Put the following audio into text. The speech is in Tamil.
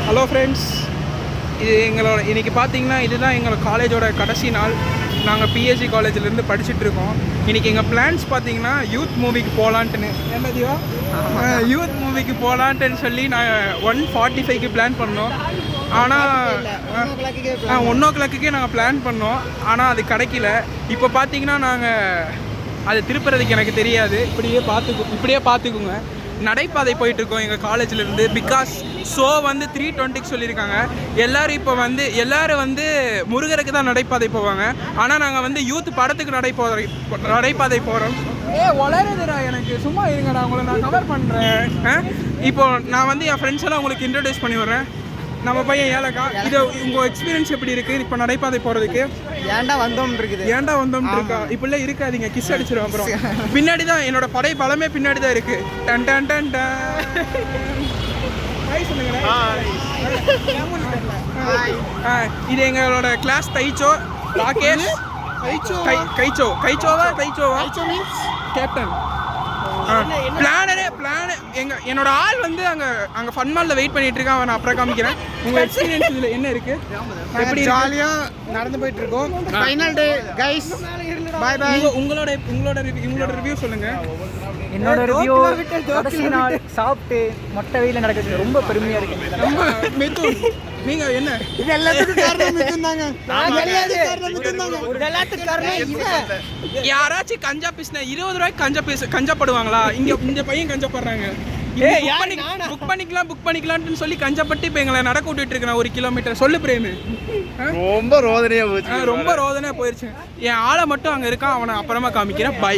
ஹலோ ஃப்ரெண்ட்ஸ், இது எங்களோட இன்றைக்கி பார்த்தீங்கன்னா இதுதான் எங்களோட காலேஜோட கடைசி நாள். நாங்கள் பிஎஸ்சி காலேஜிலேருந்து படிச்சுட்ருக்கோம். இன்றைக்கி எங்கள் பிளான்ஸ் பார்த்தீங்கன்னா யூத் மூவிக்கு போகலான்ட்டுன்னு என்னதியோ யூத் மூவிக்கு போகலான்ட்டுன்னு சொல்லி நாங்கள் 1:45க்கு பிளான் பண்ணோம். ஆனால் 1:00க்கே நாங்கள் பிளான் பண்ணோம். ஆனால் அது கிடைக்கல. இப்போ பார்த்தீங்கன்னா நாங்கள் அது திருப்புறதுக்கு எனக்கு தெரியாது. இப்படியே பார்த்துக்குங்க. நடைபாதை போயிட்டுருக்கோம் எங்கள் காலேஜிலேருந்து. பிகாஸ் ஷோ வந்து 3:20க்கு சொல்லியிருக்காங்க. எல்லோரும் வந்து முருகருக்கு தான் நடைபாதை போவாங்க. ஆனால் நாங்கள் வந்து யூத் படத்துக்கு நடைபாதை போகிறோம். வளருதுடா எனக்கு, சும்மா இருங்கடா, உங்களை நான் கவர் பண்ணுறேன். இப்போ நான் வந்து என் ஃப்ரெண்ட்ஸ் எல்லாம் உங்களுக்கு இன்ட்ரடியூஸ் பண்ணி விட்றேன். நம்ம பையன் ஏலக்கா. இது உங்கள் எக்ஸ்பீரியன்ஸ் எப்படி இருக்குது இப்போ நடைபாதை போகிறதுக்கு? ஏன்டா வந்தோம் இருக்கா? இப்படிலாம் இருக்காதீங்க, கிஸ் அடிச்சிடும். அப்புறம் பின்னாடி தான் என்னோட படை பலமே பின்னாடி தான் இருக்குது. டன் டன் டன் இது எங்களோட கிளாஸ் தைச்சோ ராகேஷ். கைச்சோவா கேப்டன். என்னோட ஆள் வந்து அங்கே ஃபன் மாலில் வெயிட் பண்ணிட்டு இருக்கான். அவன் அப்புறம் காமிக்கிறேன். உங்கள் எக்ஸ்பீரியன்ஸ் இதில் என்ன இருக்கு? எப்படி ஜாலியாக நடந்து போயிட்டு இருக்கோம். Final day guys, bye bye. உங்களோட ரிவ்யூ சொல்லுங்க. என்னோட ரிவ்யூ கடைசி நாள் சாப்பிட்டு மொட்டை வெயில நடக்குது, ரொம்ப பெருமையா இருக்கு. ரொம்ப மிதுன், நீங்க என்ன? இது எல்லாத்துக்கும் காரணம் மிதுன் தாங்க. எல்லாத்துக்கும் காரணம் இவன். யாராச்சும் கஞ்சா பீஸ்னா 20 ரூபாய்க்கு கஞ்சப்படுவாங்களா? இந்த பையன் கஞ்சப்படுறாங்க. புக் பண்ணிக்கலாம்னு சொல்லி கஞ்சப்பட்டு இப்போ எங்களை நடக்க விட்டுட்டு இருக்கேன் 1 கிலோமீட்டர். சொல்லு பிரேமு. ரொம்ப ரோதனையா போயிருச்சு. என் ஆளை மட்டும் அங்கே இருக்கான், அவனை அப்புறமா காமிக்கிறேன். பை.